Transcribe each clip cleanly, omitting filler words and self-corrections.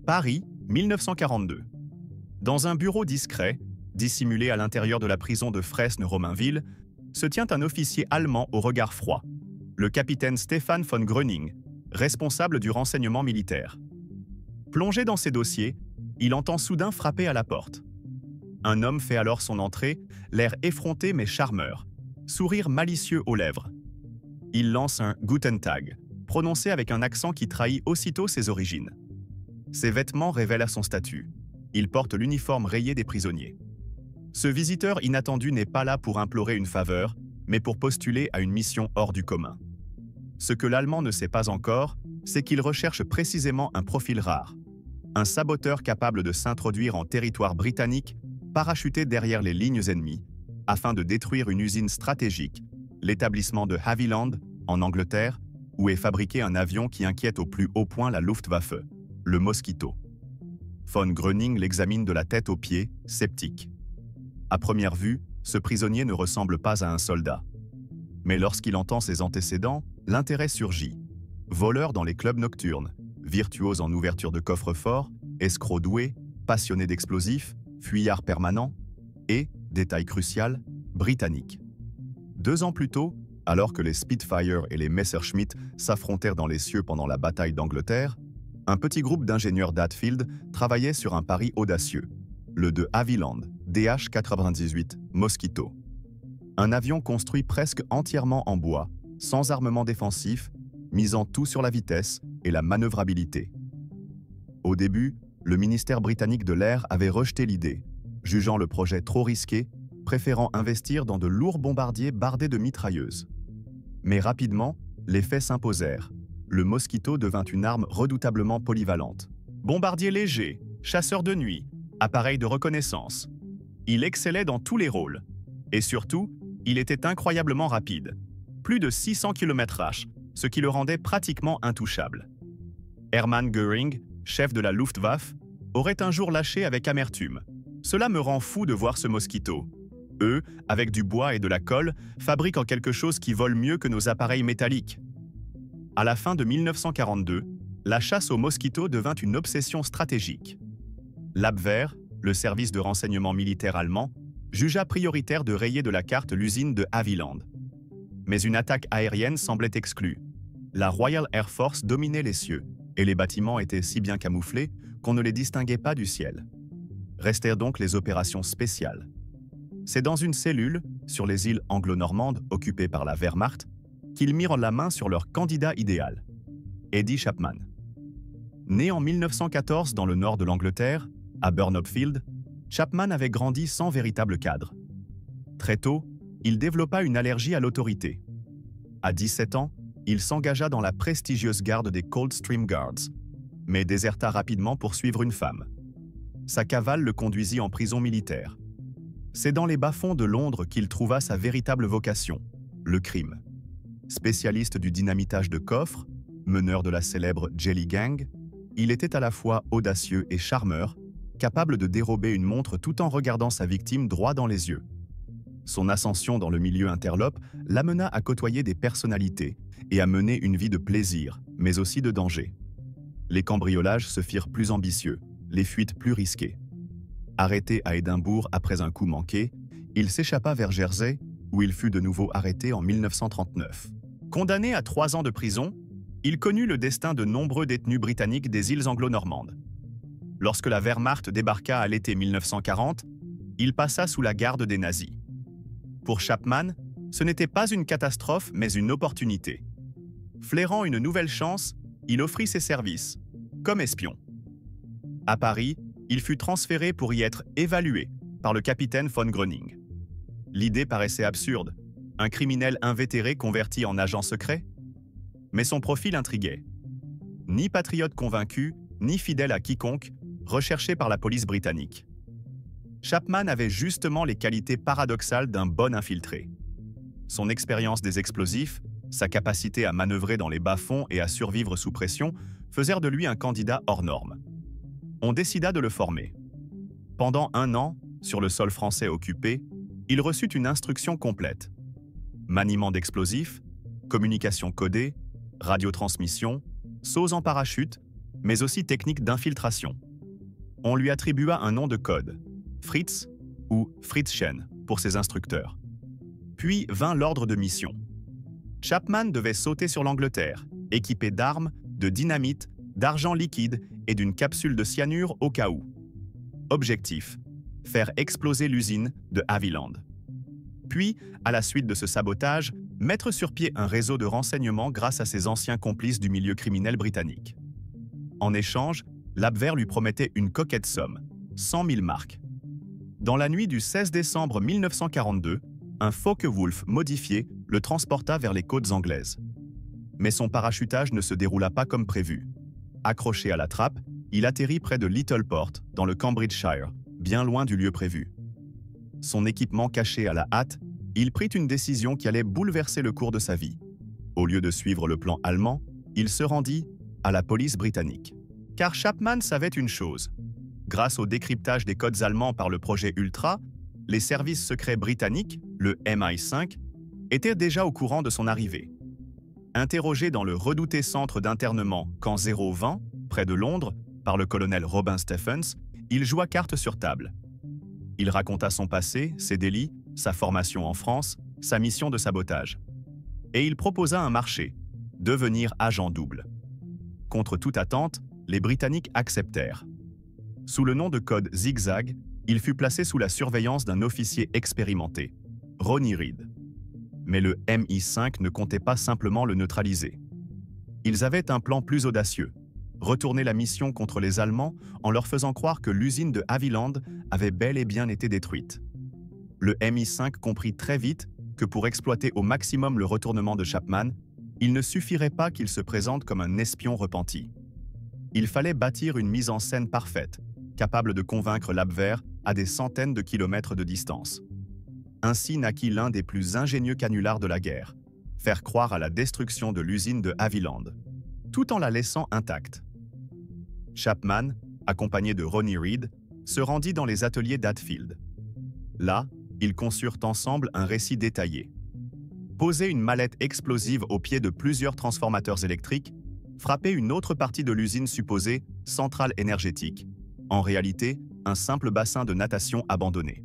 Paris, 1942. Dans un bureau discret, dissimulé à l'intérieur de la prison de Fresnes-Romainville, se tient un officier allemand au regard froid, le capitaine Stefan von Gröning, responsable du renseignement militaire. Plongé dans ses dossiers, il entend soudain frapper à la porte. Un homme fait alors son entrée, l'air effronté mais charmeur, sourire malicieux aux lèvres. Il lance un « Guten Tag », prononcé avec un accent qui trahit aussitôt ses origines. Ses vêtements révèlent à son statut. Il porte l'uniforme rayé des prisonniers. Ce visiteur inattendu n'est pas là pour implorer une faveur, mais pour postuler à une mission hors du commun. Ce que l'Allemand ne sait pas encore, c'est qu'il recherche précisément un profil rare. Un saboteur capable de s'introduire en territoire britannique, parachuté derrière les lignes ennemies, afin de détruire une usine stratégique, l'établissement de Havilland, en Angleterre, où est fabriqué un avion qui inquiète au plus haut point la Luftwaffe, le Mosquito. Von Gröning l'examine de la tête aux pieds, sceptique. À première vue, ce prisonnier ne ressemble pas à un soldat. Mais lorsqu'il entend ses antécédents, l'intérêt surgit. Voleur dans les clubs nocturnes, virtuose en ouverture de coffre-fort, escroc doué, passionné d'explosifs, fuyard permanent et, détail crucial, britannique. 2 ans plus tôt, alors que les Spitfire et les Messerschmitt s'affrontèrent dans les cieux pendant la bataille d'Angleterre, un petit groupe d'ingénieurs d'Hatfield travaillait sur un pari audacieux, le de Havilland, DH-98 Mosquito. Un avion construit presque entièrement en bois, sans armement défensif, misant tout sur la vitesse et la manœuvrabilité. Au début, le ministère britannique de l'Air avait rejeté l'idée, jugeant le projet trop risqué, préférant investir dans de lourds bombardiers bardés de mitrailleuses. Mais rapidement, les faits s'imposèrent. Le Mosquito devint une arme redoutablement polyvalente. Bombardier léger, chasseur de nuit, appareil de reconnaissance. Il excellait dans tous les rôles. Et surtout, il était incroyablement rapide. Plus de 600 km/h, ce qui le rendait pratiquement intouchable. Hermann Göring, chef de la Luftwaffe, aurait un jour lâché avec amertume. « Cela me rend fou de voir ce Mosquito. Eux, avec du bois et de la colle, fabriquent en quelque chose qui vole mieux que nos appareils métalliques. » À la fin de 1942, la chasse au Mosquito devint une obsession stratégique. L'Abwehr, le service de renseignement militaire allemand, jugea prioritaire de rayer de la carte l'usine de Havilland. Mais une attaque aérienne semblait exclue. La Royal Air Force dominait les cieux, et les bâtiments étaient si bien camouflés qu'on ne les distinguait pas du ciel. Restèrent donc les opérations spéciales. C'est dans une cellule, sur les îles anglo-normandes occupées par la Wehrmacht, qu'ils mirent la main sur leur candidat idéal, Eddie Chapman. Né en 1914 dans le nord de l'Angleterre, à Burnopfield, Chapman avait grandi sans véritable cadre. Très tôt, il développa une allergie à l'autorité. À 17 ans, il s'engagea dans la prestigieuse garde des Coldstream Guards, mais déserta rapidement pour suivre une femme. Sa cavale le conduisit en prison militaire. C'est dans les bas-fonds de Londres qu'il trouva sa véritable vocation, le crime. Spécialiste du dynamitage de coffres, meneur de la célèbre Jelly Gang, il était à la fois audacieux et charmeur, capable de dérober une montre tout en regardant sa victime droit dans les yeux. Son ascension dans le milieu interlope l'amena à côtoyer des personnalités et à mener une vie de plaisir, mais aussi de danger. Les cambriolages se firent plus ambitieux, les fuites plus risquées. Arrêté à Édimbourg après un coup manqué, il s'échappa vers Jersey, où il fut de nouveau arrêté en 1939. Condamné à 3 ans de prison, il connut le destin de nombreux détenus britanniques des îles anglo-normandes. Lorsque la Wehrmacht débarqua à l'été 1940, il passa sous la garde des nazis. Pour Chapman, ce n'était pas une catastrophe, mais une opportunité. Flairant une nouvelle chance, il offrit ses services, comme espion. À Paris, il fut transféré pour y être évalué par le capitaine von Gröning. L'idée paraissait absurde, un criminel invétéré converti en agent secret? Mais son profil intriguait. Ni patriote convaincu, ni fidèle à quiconque, recherché par la police britannique. Chapman avait justement les qualités paradoxales d'un bon infiltré. Son expérience des explosifs, sa capacité à manœuvrer dans les bas-fonds et à survivre sous pression faisèrent de lui un candidat hors norme. On décida de le former. Pendant 1 an, sur le sol français occupé, il reçut une instruction complète. Maniement d'explosifs, communication codée, radiotransmission, sauts en parachute, mais aussi techniques d'infiltration. On lui attribua un nom de code, Fritz ou Fritzchen pour ses instructeurs. Puis vint l'ordre de mission. Chapman devait sauter sur l'Angleterre, équipé d'armes, de dynamite, d'argent liquide et d'une capsule de cyanure au cas où. Objectif: faire exploser l'usine de Havilland. Puis, à la suite de ce sabotage, mettre sur pied un réseau de renseignements grâce à ses anciens complices du milieu criminel britannique. En échange, l'Abwehr lui promettait une coquette somme, 100 000 marks. Dans la nuit du 16 décembre 1942, un Focke-Wulf modifié le transporta vers les côtes anglaises. Mais son parachutage ne se déroula pas comme prévu. Accroché à la trappe, il atterrit près de Littleport, dans le Cambridgeshire, bien loin du lieu prévu. Son équipement caché à la hâte, il prit une décision qui allait bouleverser le cours de sa vie. Au lieu de suivre le plan allemand, il se rendit à la police britannique. Car Chapman savait une chose. Grâce au décryptage des codes allemands par le projet Ultra, les services secrets britanniques, le MI5, étaient déjà au courant de son arrivée. Interrogé dans le redouté centre d'internement Camp 020, près de Londres, par le colonel Robin Stephens, il joua carte sur table. Il raconta son passé, ses délits, sa formation en France, sa mission de sabotage. Et il proposa un marché, devenir agent double. Contre toute attente, les Britanniques acceptèrent. Sous le nom de code Zigzag, il fut placé sous la surveillance d'un officier expérimenté, Ronnie Reed. Mais le MI5 ne comptait pas simplement le neutraliser. Ils avaient un plan plus audacieux, retourner la mission contre les Allemands en leur faisant croire que l'usine de Havilland avait bel et bien été détruite. Le MI5 comprit très vite que pour exploiter au maximum le retournement de Chapman, il ne suffirait pas qu'il se présente comme un espion repenti. Il fallait bâtir une mise en scène parfaite, capable de convaincre l'Abwehr à des centaines de kilomètres de distance. Ainsi naquit l'un des plus ingénieux canulars de la guerre, faire croire à la destruction de l'usine de Havilland, tout en la laissant intacte. Chapman, accompagné de Ronnie Reed, se rendit dans les ateliers d'Hatfield. Là, ils conçurent ensemble un récit détaillé. Poser une mallette explosive au pied de plusieurs transformateurs électriques, frapper une autre partie de l'usine supposée centrale énergétique, en réalité un simple bassin de natation abandonné.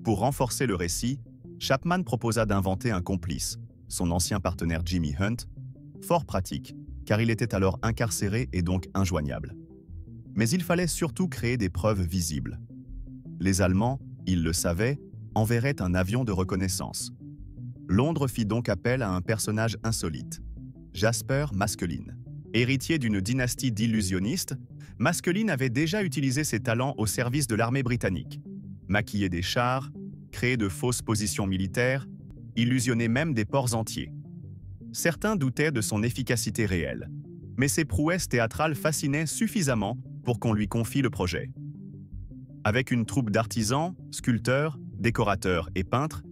Pour renforcer le récit, Chapman proposa d'inventer un complice, son ancien partenaire Jimmy Hunt, fort pratique, car il était alors incarcéré et donc injoignable. Mais il fallait surtout créer des preuves visibles. Les Allemands, ils le savaient, enverraient un avion de reconnaissance. Londres fit donc appel à un personnage insolite, Jasper Maskelyne. Héritier d'une dynastie d'illusionnistes, Maskelyne avait déjà utilisé ses talents au service de l'armée britannique. Maquiller des chars, créer de fausses positions militaires, illusionner même des ports entiers. Certains doutaient de son efficacité réelle, mais ses prouesses théâtrales fascinaient suffisamment pour qu'on lui confie le projet. Avec une troupe d'artisans, sculpteurs, décorateurs et peintres,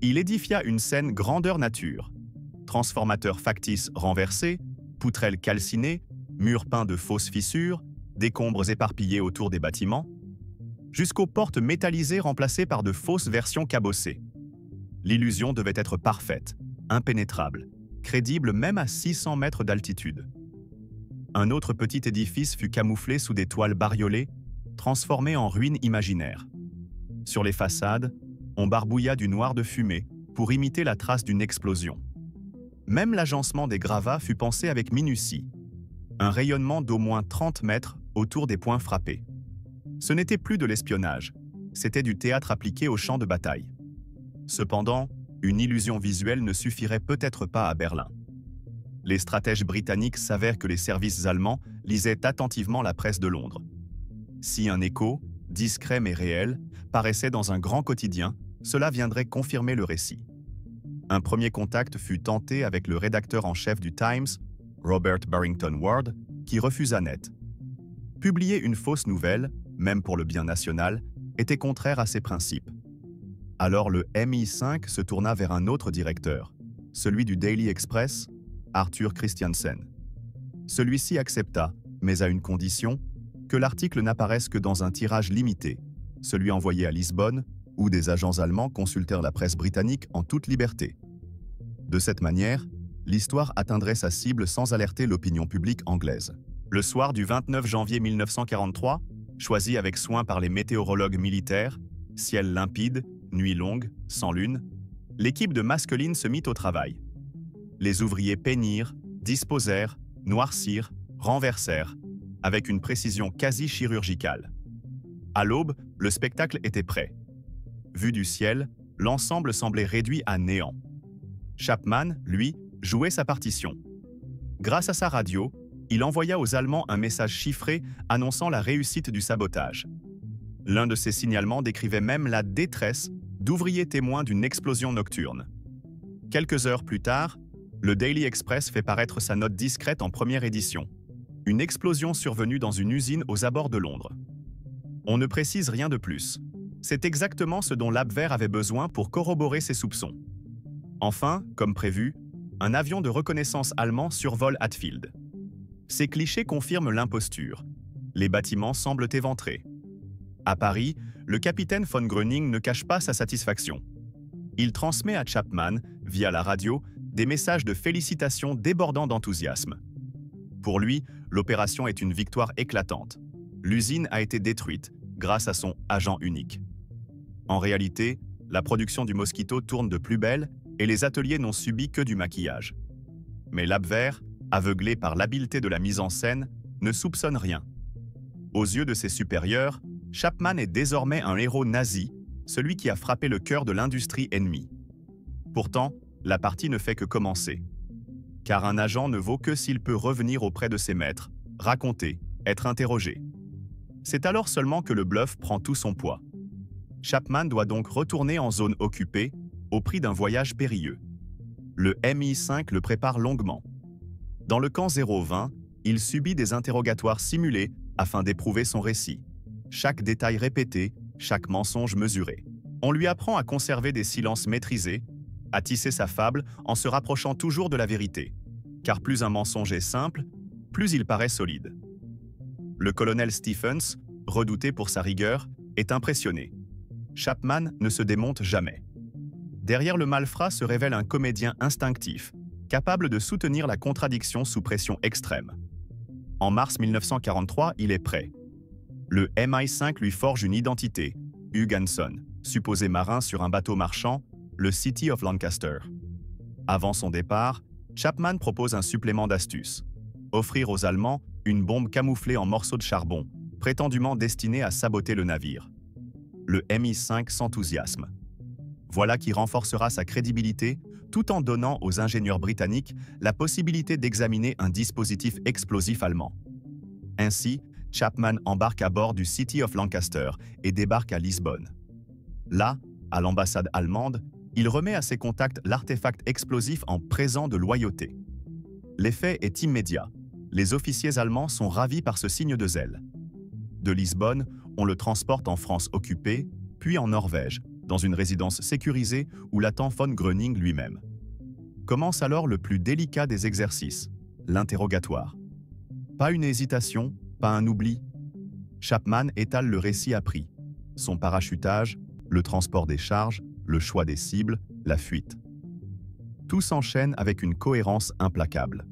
il édifia une scène grandeur nature. Transformateurs factices renversés, poutrelles calcinées, murs peints de fausses fissures, décombres éparpillés autour des bâtiments, jusqu'aux portes métallisées remplacées par de fausses versions cabossées. L'illusion devait être parfaite, impénétrable, crédible même à 600 mètres d'altitude. Un autre petit édifice fut camouflé sous des toiles bariolées, transformé en ruines imaginaires. Sur les façades, on barbouilla du noir de fumée pour imiter la trace d'une explosion. Même l'agencement des gravats fut pensé avec minutie. Un rayonnement d'au moins 30 mètres autour des points frappés. Ce n'était plus de l'espionnage, c'était du théâtre appliqué au champ de bataille. Cependant, une illusion visuelle ne suffirait peut-être pas à Berlin. Les stratèges britanniques savèrent que les services allemands lisaient attentivement la presse de Londres. Si un écho, discret mais réel, paraissait dans un grand quotidien, cela viendrait confirmer le récit. Un premier contact fut tenté avec le rédacteur en chef du Times, Robert Barrington Ward, qui refusa net. Publier une fausse nouvelle, même pour le bien national, était contraire à ses principes. Alors le MI5 se tourna vers un autre directeur, celui du Daily Express, Arthur Christiansen. Celui-ci accepta, mais à une condition, que l'article n'apparaisse que dans un tirage limité, celui envoyé à Lisbonne, où des agents allemands consultèrent la presse britannique en toute liberté. De cette manière, l'histoire atteindrait sa cible sans alerter l'opinion publique anglaise. Le soir du 29 janvier 1943, choisi avec soin par les météorologues militaires, ciel limpide, nuit longue, sans lune, l'équipe de Maskelyne se mit au travail. Les ouvriers peignirent, disposèrent, noircirent, renversèrent, avec une précision quasi chirurgicale. À l'aube, le spectacle était prêt. Vu du ciel, l'ensemble semblait réduit à néant. Chapman, lui, jouait sa partition. Grâce à sa radio, il envoya aux Allemands un message chiffré annonçant la réussite du sabotage. L'un de ces signalements décrivait même la détresse d'ouvriers témoins d'une explosion nocturne. Quelques heures plus tard, le Daily Express fait paraître sa note discrète en première édition. Une explosion survenue dans une usine aux abords de Londres. On ne précise rien de plus. C'est exactement ce dont l'Abwehr avait besoin pour corroborer ses soupçons. Enfin, comme prévu, un avion de reconnaissance allemand survole Hatfield. Ces clichés confirment l'imposture. Les bâtiments semblent éventrés. À Paris, le capitaine von Gröning ne cache pas sa satisfaction. Il transmet à Chapman, via la radio, des messages de félicitations débordant d'enthousiasme. Pour lui, l'opération est une victoire éclatante. L'usine a été détruite grâce à son agent unique. En réalité, la production du Mosquito tourne de plus belle et les ateliers n'ont subi que du maquillage. Mais l'Abwehr, aveuglé par l'habileté de la mise en scène, ne soupçonne rien. Aux yeux de ses supérieurs, Chapman est désormais un héros nazi, celui qui a frappé le cœur de l'industrie ennemie. Pourtant, la partie ne fait que commencer. Car un agent ne vaut que s'il peut revenir auprès de ses maîtres, raconter, être interrogé. C'est alors seulement que le bluff prend tout son poids. Chapman doit donc retourner en zone occupée, au prix d'un voyage périlleux. Le MI5 le prépare longuement. Dans le camp 020, il subit des interrogatoires simulés afin d'éprouver son récit. Chaque détail répété, chaque mensonge mesuré. On lui apprend à conserver des silences maîtrisés, à tisser sa fable en se rapprochant toujours de la vérité. Car plus un mensonge est simple, plus il paraît solide. Le colonel Stephens, redouté pour sa rigueur, est impressionné. Chapman ne se démonte jamais. Derrière le malfrat se révèle un comédien instinctif, capable de soutenir la contradiction sous pression extrême. En mars 1943, il est prêt. Le MI5 lui forge une identité, Hugh Hanson, supposé marin sur un bateau marchand, le City of Lancaster. Avant son départ, Chapman propose un supplément d'astuce. Offrir aux Allemands une bombe camouflée en morceaux de charbon, prétendument destinée à saboter le navire. Le MI5 s'enthousiasme. Voilà qui renforcera sa crédibilité tout en donnant aux ingénieurs britanniques la possibilité d'examiner un dispositif explosif allemand. Ainsi, Chapman embarque à bord du City of Lancaster et débarque à Lisbonne. Là, à l'ambassade allemande, il remet à ses contacts l'artefact explosif en présent de loyauté. L'effet est immédiat. Les officiers allemands sont ravis par ce signe de zèle. De Lisbonne, on le transporte en France occupée, puis en Norvège, dans une résidence sécurisée où l'attend von Gröning lui-même. Commence alors le plus délicat des exercices, l'interrogatoire. Pas une hésitation, pas un oubli. Chapman étale le récit appris. Son parachutage, le transport des charges, le choix des cibles, la fuite. Tout s'enchaîne avec une cohérence implacable.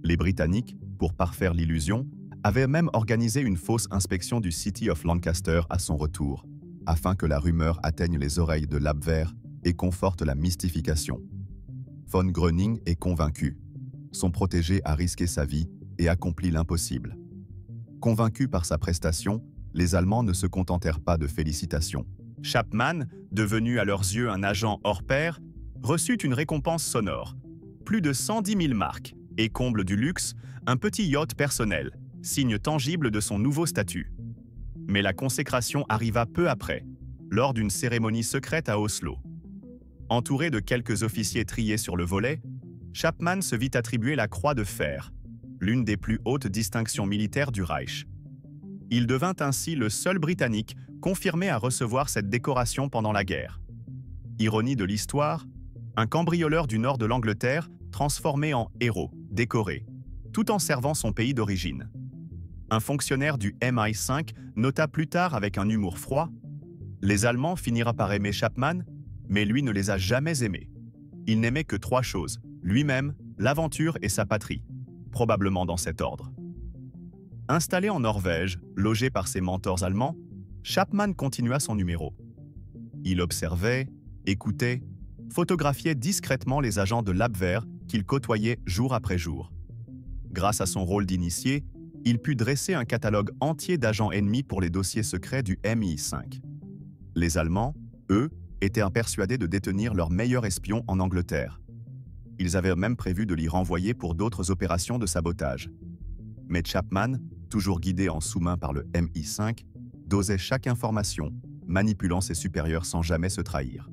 Les Britanniques, pour parfaire l'illusion, avaient même organisé une fausse inspection du City of Lancaster à son retour, afin que la rumeur atteigne les oreilles de l'Abwehr et conforte la mystification. Von Gröning est convaincu. Son protégé a risqué sa vie et accompli l'impossible. Convaincu par sa prestation, les Allemands ne se contentèrent pas de félicitations. Chapman, devenu à leurs yeux un agent hors pair, reçut une récompense sonore, plus de 110 000 marks, et comble du luxe, un petit yacht personnel, signe tangible de son nouveau statut. Mais la consécration arriva peu après, lors d'une cérémonie secrète à Oslo. Entouré de quelques officiers triés sur le volet, Chapman se vit attribuer la Croix de Fer, l'une des plus hautes distinctions militaires du Reich. Il devint ainsi le seul Britannique confirmé à recevoir cette décoration pendant la guerre. Ironie de l'histoire, un cambrioleur du nord de l'Angleterre transformé en héros, décoré, tout en servant son pays d'origine. Un fonctionnaire du MI5 nota plus tard avec un humour froid « Les Allemands finiront par aimer Chapman, mais lui ne les a jamais aimés. Il n'aimait que 3 choses, lui-même, l'aventure et sa patrie, probablement dans cet ordre. » Installé en Norvège, logé par ses mentors allemands, Chapman continua son numéro. Il observait, écoutait, photographiait discrètement les agents de l'Abwehr qu'il côtoyait jour après jour. Grâce à son rôle d'initié, il put dresser un catalogue entier d'agents ennemis pour les dossiers secrets du MI5. Les Allemands, eux, étaient persuadés de détenir leur meilleur espion en Angleterre. Ils avaient même prévu de l'y renvoyer pour d'autres opérations de sabotage. Mais Chapman, toujours guidé en sous-main par le MI5, dosait chaque information, manipulant ses supérieurs sans jamais se trahir.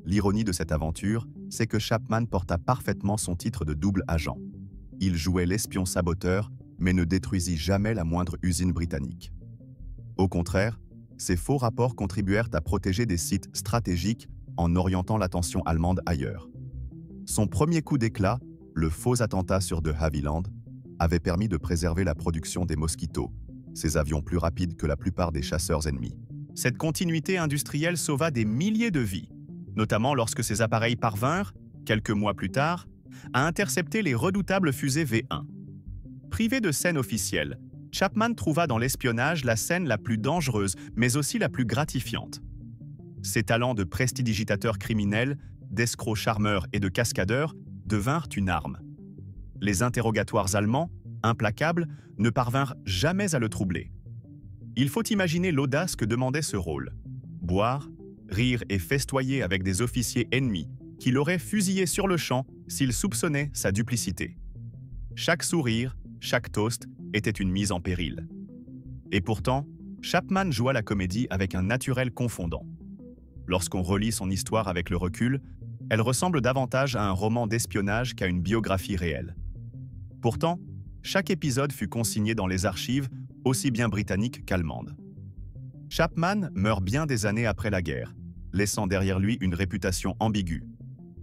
L'ironie de cette aventure, c'est que Chapman porta parfaitement son titre de double agent. Il jouait l'espion saboteur, mais ne détruisit jamais la moindre usine britannique. Au contraire, ces faux rapports contribuèrent à protéger des sites stratégiques en orientant l'attention allemande ailleurs. Son premier coup d'éclat, le faux attentat sur de Havilland, avait permis de préserver la production des Mosquito, ces avions plus rapides que la plupart des chasseurs ennemis. Cette continuité industrielle sauva des milliers de vies, notamment lorsque ces appareils parvinrent, quelques mois plus tard, à intercepter les redoutables fusées V1. Privé de scène officielle, Chapman trouva dans l'espionnage la scène la plus dangereuse, mais aussi la plus gratifiante. Ses talents de prestidigitateur criminel, d'escroc charmeur et de cascadeur devinrent une arme. Les interrogatoires allemands, implacables, ne parvinrent jamais à le troubler. Il faut imaginer l'audace que demandait ce rôle. Boire, rire et festoyer avec des officiers ennemis qui l'auraient fusillé sur le champ s'ils soupçonnaient sa duplicité. Chaque sourire, chaque toast était une mise en péril. Et pourtant, Chapman joua la comédie avec un naturel confondant. Lorsqu'on relit son histoire avec le recul, elle ressemble davantage à un roman d'espionnage qu'à une biographie réelle. Pourtant, chaque épisode fut consigné dans les archives, aussi bien britanniques qu'allemandes. Chapman meurt bien des années après la guerre, laissant derrière lui une réputation ambiguë.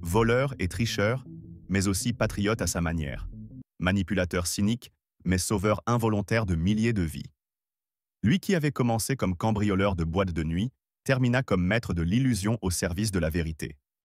Voleur et tricheur, mais aussi patriote à sa manière. Manipulateur cynique, mais sauveur involontaire de milliers de vies. Lui qui avait commencé comme cambrioleur de boîtes de nuit, termina comme maître de l'illusion au service de la vérité.